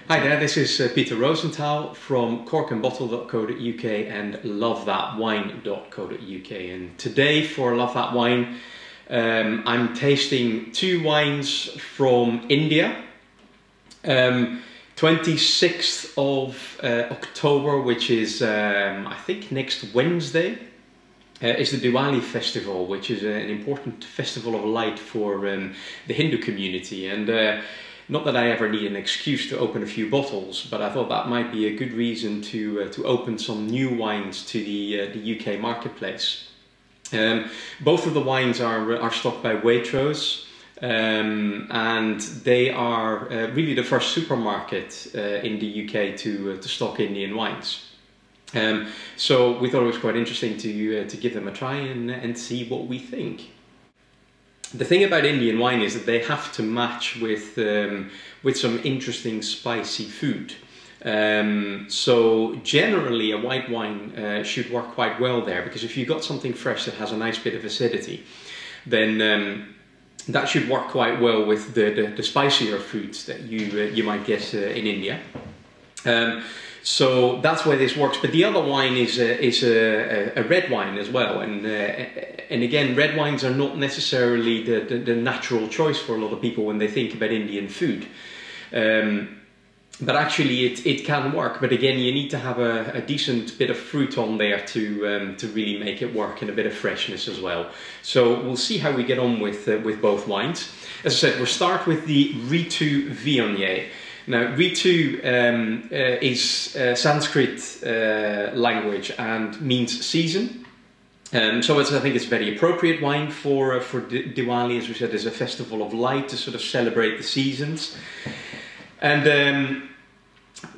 Hi there, this is Pieter Rosenthal from corkandbottle.co.uk and lovethatwine.co.uk, and today for Love That Wine I'm tasting two wines from India. 26th of October, which is I think next Wednesday, is the Diwali festival, which is an important festival of light for the Hindu community. And not that I ever need an excuse to open a few bottles, but I thought that might be a good reason to open some new wines to the UK marketplace. Both of the wines are stocked by Waitrose, and they are really the first supermarket in the UK to stock Indian wines. So we thought it was quite interesting to give them a try and see what we think. The thing about Indian wine is that they have to match with some interesting spicy food. So generally a white wine should work quite well there, because if you've got something fresh that has a nice bit of acidity, then that should work quite well with the spicier foods that you might get in India. So that's why this works. But the other wine is a red wine as well, and again, red wines are not necessarily the natural choice for a lot of people when they think about Indian food. But actually it can work, but again you need to have a decent bit of fruit on there to really make it work, and a bit of freshness as well. So we'll see how we get on with both wines. As I said, we'll start with the Ritu Viognier. Now, Ritu is Sanskrit language and means season. So I think it's a very appropriate wine for Diwali. As we said, it's a festival of light to sort of celebrate the seasons. And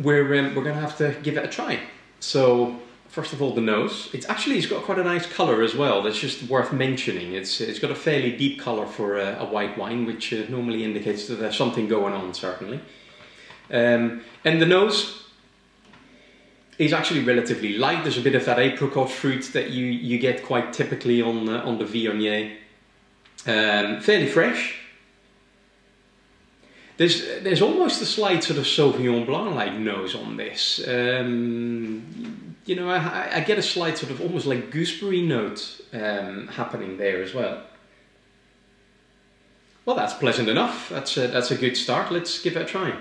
we're going to have to give it a try. So first of all, the nose. It's got quite a nice colour as well. That's just worth mentioning. It's got a fairly deep colour for a white wine, which normally indicates that there's something going on, certainly. And the nose is actually relatively light. There's a bit of that apricot fruit that you get quite typically on the Viognier. Fairly fresh. There's almost a slight sort of Sauvignon Blanc-like nose on this. You know, I get a slight sort of almost like gooseberry note happening there as well. Well, that's pleasant enough. That's a good start. Let's give it a try.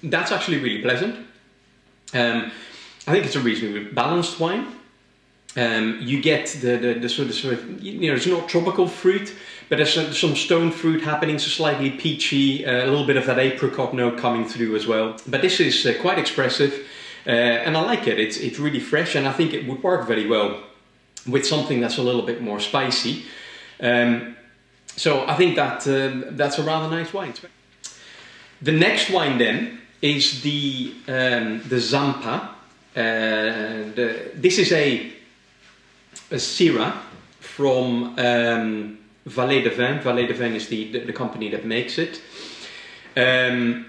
That's actually really pleasant. I think it's a reasonably balanced wine. You get the sort of, you know, it's not tropical fruit, but there's some stone fruit happening, so slightly peachy, a little bit of that apricot note coming through as well. But this is quite expressive, and I like it. It's really fresh, and I think it would work very well with something that's a little bit more spicy. So I think that that's a rather nice wine. The next wine then is the Zampa. This is a Syrah from Vallée de Vin. Vallée de Vin is the company that makes it. And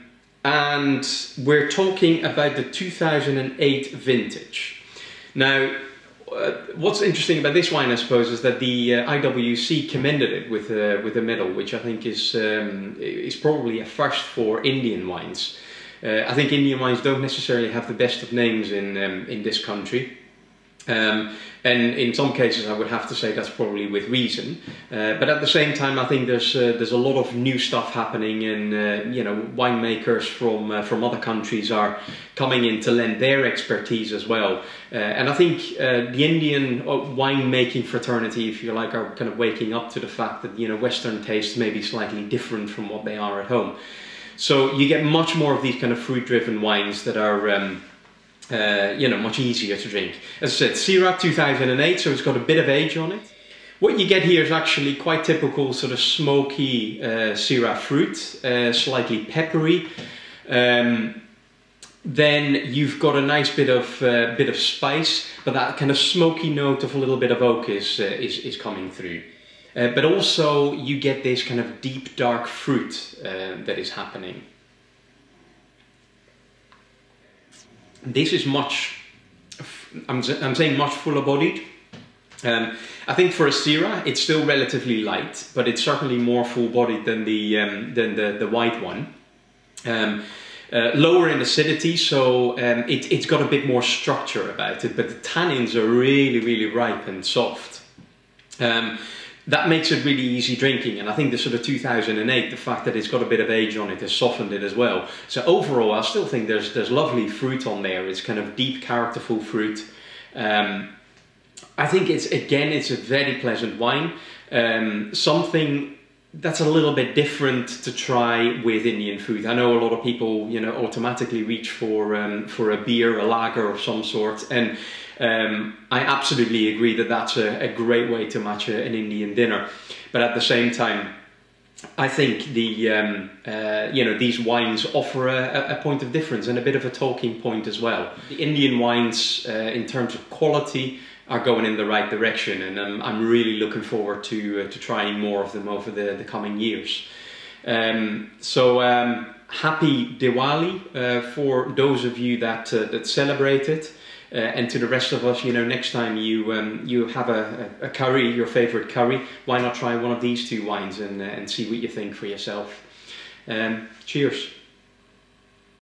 we're talking about the 2008 vintage. Now, what's interesting about this wine, I suppose, is that the IWC commended it with a medal, which I think is probably a first for Indian wines. I think Indian wines don't necessarily have the best of names in this country. And in some cases I would have to say that's probably with reason, but at the same time I think there's a lot of new stuff happening, and you know, winemakers from other countries are coming in to lend their expertise as well, and I think the Indian winemaking fraternity, if you like, are kind of waking up to the fact that, you know, Western tastes may be slightly different from what they are at home. So you get much more of these kind of fruit-driven wines that are you know, much easier to drink. As I said, Syrah 2008, so it's got a bit of age on it. What you get here is actually quite typical sort of smoky Syrah fruit, slightly peppery. Then you've got a nice bit of spice, but that kind of smoky note of a little bit of oak is coming through. But also you get this kind of deep dark fruit that is happening. This is much, I'm saying much fuller bodied. I think for a Syrah, it's still relatively light, but it's certainly more full-bodied than the white one. Lower in acidity, so it's got a bit more structure about it, but the tannins are really, really ripe and soft. That makes it really easy drinking, and I think the sort of 2008, the fact that it's got a bit of age on it has softened it as well. So overall, I still think there's lovely fruit on there. It's kind of deep, characterful fruit. I think it's a very pleasant wine. Something that's a little bit different to try with Indian food. I know a lot of people, you know, automatically reach for a beer, a lager of some sort, and I absolutely agree that that's a great way to match an Indian dinner. But at the same time, I think you know, these wines offer a point of difference and a bit of a talking point as well. The Indian wines, in terms of quality, are going in the right direction, and I'm really looking forward to trying more of them over the coming years. Happy Diwali for those of you that celebrate it, and to the rest of us, you know, next time you have a curry, your favorite curry, why not try one of these two wines and see what you think for yourself. Cheers.